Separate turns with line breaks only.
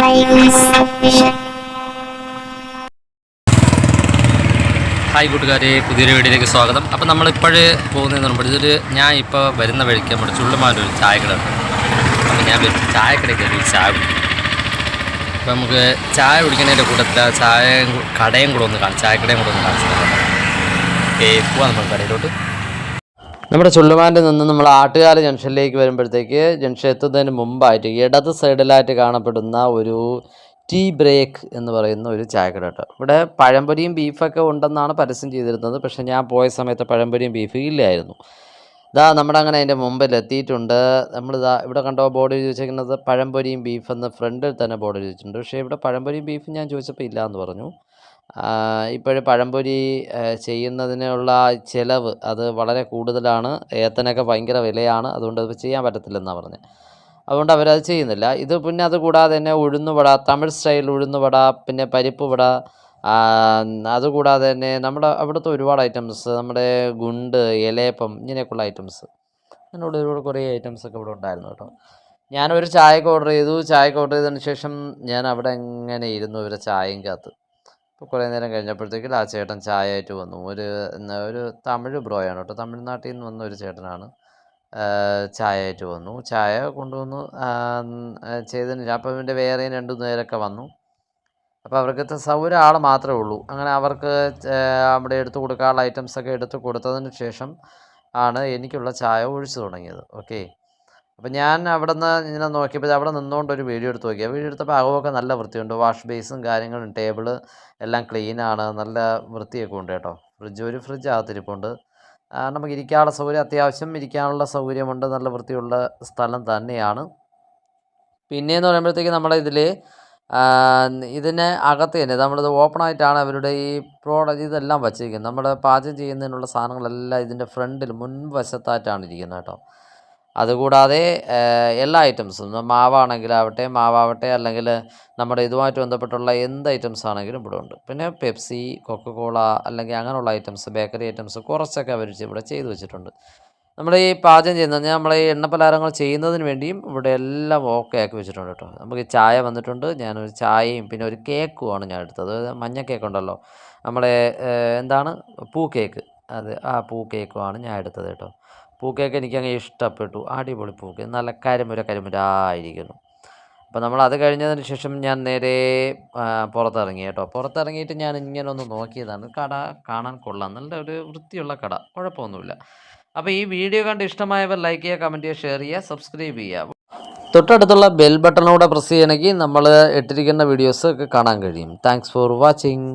Hi കൂട്ടുകാരെ, പുതിയൊരു വീഡിയോയിലേക്ക് സ്വാഗതം. അപ്പോൾ നമ്മളിപ്പോഴേ പോകുന്നതെന്ന് പറയുമ്പോൾ ഇതൊരു ഞാൻ ഇപ്പോൾ വരുന്ന വഴിക്ക് നമ്മുടെ ചുള്ളുമാൻ്റെ ഒരു ചായക്കട ഉണ്ട്. അപ്പോൾ ഞാൻ ചായക്കടയ്ക്ക് ഒരു ചായ കുടിക്കും. അപ്പോൾ നമുക്ക് ചായ കുടിക്കുന്നതിൻ്റെ കൂട്ടത്തിൽ കടയും കൂടെ ഒന്ന് ചായക്കടയും കൂടെ ഒന്ന് കാണിച്ചു തരാം. പോവാം നമ്മൾ കടയിലോട്ട്. നമ്മുടെ ചുള്ളുമാൻ്റെ നിന്ന് നമ്മൾ ആട്ടുകാല ജംഗ്ഷനിലേക്ക് വരുമ്പോഴത്തേക്ക് ജംഗ്ഷൻ എത്തുന്നതിന് മുമ്പായിട്ട് ഇടത് സൈഡിലായിട്ട് കാണപ്പെടുന്ന ഒരു ടീ ബ്രേക്ക് എന്ന് പറയുന്ന ഒരു ചായക്കട കേട്ടോ. ഇവിടെ പഴംപൊരിയും ബീഫൊക്കെ ഉണ്ടെന്നാണ് പരസ്യം ചെയ്തിരുന്നത്. പക്ഷേ ഞാൻ പോയ സമയത്ത് പഴംപൊരിയും ബീഫും ഇല്ലായിരുന്നു. നമ്മുടെ അങ്ങനെ അതിൻ്റെ മുമ്പിൽ എത്തിയിട്ടുണ്ട്. ഇവിടെ കണ്ടോ ബോർഡ് എഴുതി വെച്ചിരിക്കുന്നത് പഴംപൊരിയും ബീഫെന്ന് ഫ്രണ്ടിൽ തന്നെ ബോർഡ് എഴുതി വെച്ചിട്ടുണ്ട്. പക്ഷേ ഇവിടെ പഴംപൊരിയും ബീഫും ഞാൻ ചോദിച്ചപ്പോൾ ഇല്ല എന്ന് പറഞ്ഞു. ഇപ്പോഴും പഴംപൊരി ചെയ്യുന്നതിനുള്ള ചിലവ് അത് വളരെ കൂടുതലാണ്. ഏത്തനൊക്കെ ഭയങ്കര വിലയാണ്. അതുകൊണ്ട് അത് ചെയ്യാൻ പറ്റത്തില്ലെന്നാണ് പറഞ്ഞത്. അതുകൊണ്ട് അവരത് ചെയ്യുന്നില്ല. പിന്നെ അതുകൂടാതെ തന്നെ ഉഴുന്നുവട, തമിഴ് സ്റ്റൈൽ ഉഴുന്നുവട, പിന്നെ പരിപ്പ് വട, അതുകൂടാതെ തന്നെ നമ്മുടെ അവിടുത്തെ ഒരുപാട് ഐറ്റംസ്, നമ്മുടെ ഗുണ്ട്, ഇലയപ്പം, ഇങ്ങനെയൊക്കെയുള്ള ഐറ്റംസ്, അതിനോട് ഒരുപാട് കുറേ ഐറ്റംസൊക്കെ ഇവിടെ ഉണ്ടായിരുന്നു കേട്ടോ. ഞാനൊരു ചായക്ക് ഓർഡർ ചെയ്തതിന് ശേഷം ഞാൻ അവിടെ എങ്ങനെ ഇരുന്നു ഇവരെ ചായയും കാത്ത്. അപ്പോൾ കുറേ നേരം കഴിഞ്ഞപ്പോഴത്തേക്കും ആ ചേട്ടൻ ചായ ആയിട്ട് വന്നു. ഒരു തമിഴ് ബ്രോയാണ് കേട്ടോ, തമിഴ്നാട്ടിൽ നിന്ന് വന്ന ഒരു ചേട്ടനാണ്. ചായ ആയിട്ട് വന്നു. ചായ കൊണ്ടുവന്നു ചെയ്തതിന് അപ്പം ഇതിൻ്റെ വേറെയും 2-3 പേരൊക്കെ വന്നു. അപ്പോൾ അവർക്ക് ഒരാൾ മാത്രമേ ഉള്ളൂ. അങ്ങനെ അവർക്ക് അവിടെ എടുത്തു കൊടുക്കാനുള്ള ഐറ്റംസൊക്കെ എടുത്ത് കൊടുത്തതിന് ശേഷം ആണ് എനിക്കുള്ള ചായ ഒഴിച്ചു തുടങ്ങിയത്. ഓക്കെ. അപ്പം ഞാൻ അവിടെ നിന്ന് ഇങ്ങനെ നോക്കിയപ്പോൾ അവിടെ നിന്നുകൊണ്ട് ഒരു വീഡിയോ എടുത്ത് നോക്കിയാൽ വീഡിയോ എടുത്തപ്പോൾ അകമൊക്കെ നല്ല വൃത്തിയുണ്ട്. വാഷ് ബേസും കാര്യങ്ങളും ടേബിള് എല്ലാം ക്ലീനാണ്. നല്ല വൃത്തിയൊക്കെ ഉണ്ട് കേട്ടോ. ഒരു ഫ്രിഡ്ജ് അകത്തിരിപ്പുണ്ട്. നമുക്ക് ഇരിക്കാനുള്ള സൗകര്യം, അത്യാവശ്യം ഇരിക്കാനുള്ള സൗകര്യമുണ്ട്. നല്ല വൃത്തിയുള്ള സ്ഥലം തന്നെയാണ്. പിന്നെയെന്ന് പറയുമ്പോഴത്തേക്ക് നമ്മുടെ ഇതിന് അകത്ത് തന്നെ നമ്മളിത് ഓപ്പണായിട്ടാണ് അവരുടെ ഈ പ്രോഡക്റ്റ് ഇതെല്ലാം വച്ചിരിക്കുന്നത്. നമ്മൾ പാചകം ചെയ്യുന്നതിനുള്ള സാധനങ്ങളെല്ലാം ഇതിൻ്റെ ഫ്രണ്ടിൽ മുൻവശത്തായിട്ടാണ് ഇരിക്കുന്നത് കേട്ടോ. അതുകൂടാതെ എല്ലാ ഐറ്റംസും മാവാവട്ടെ അല്ലെങ്കിൽ നമ്മുടെ ഇതുമായിട്ട് ബന്ധപ്പെട്ടുള്ള എന്ത് ഐറ്റംസ് ആണെങ്കിലും ഇവിടെ ഉണ്ട്. പിന്നെ പെപ്സി, കൊക്കക്കോള അല്ലെങ്കിൽ അങ്ങനെയുള്ള ഐറ്റംസ്, ബേക്കറി ഐറ്റംസ് കുറച്ചൊക്കെ അവർ ഇവിടെ ചെയ്തു വെച്ചിട്ടുണ്ട്. നമ്മൾ ഈ പാചകം ചെയ്യുന്നത് നമ്മൾ ഈ എണ്ണപ്പലഹാരങ്ങൾ ചെയ്യുന്നതിന് വേണ്ടിയും ഇവിടെ എല്ലാം ഓക്കെ ആക്കി വെച്ചിട്ടുണ്ട് കേട്ടോ. നമുക്ക് ചായ വന്നിട്ടുണ്ട്. ഞാനൊരു ചായയും പിന്നെ ഒരു കേക്കുമാണ് ഞാൻ എടുത്തത്. മഞ്ഞ കേക്ക് ഉണ്ടല്ലോ, നമ്മളെ പൂ കേക്ക്, പൂ കേക്കുമാണ് ഞാൻ എടുത്തത് കേട്ടോ. പൂ കേക്ക് എനിക്കങ്ങ് ഇഷ്ടപ്പെട്ടു. അടിപൊളി പൂ കേക്ക്, നല്ല കരിമുരായിരിക്കുന്നു. അപ്പോൾ നമ്മൾ അത് കഴിഞ്ഞതിന് ശേഷം ഞാൻ നേരെ പുറത്തിറങ്ങി കേട്ടോ. പുറത്തിറങ്ങിയിട്ട് ഞാൻ ഇങ്ങനെ ഒന്ന് നോക്കിയതാണ്. കട കാണാൻ കൊള്ളാം, നല്ല ഒരു വൃത്തിയുള്ള കട, കുഴപ്പമൊന്നുമില്ല. അപ്പോൾ ഈ വീഡിയോ കണ്ട് ഇഷ്ടമായവർ ലൈക്ക് ചെയ്യുക, കമൻറ്റ് ചെയ്യുക, ഷെയർ ചെയ്യുക, സബ്സ്ക്രൈബ് ചെയ്യുക. തൊട്ടടുത്തുള്ള ബെൽ ബട്ടണൂടെ പ്രസ് ചെയ്യണമെങ്കിൽ നമ്മൾ ഇട്ടിരിക്കുന്ന വീഡിയോസ് ഒക്കെ കാണാൻ കഴിയും. Thanks for watching.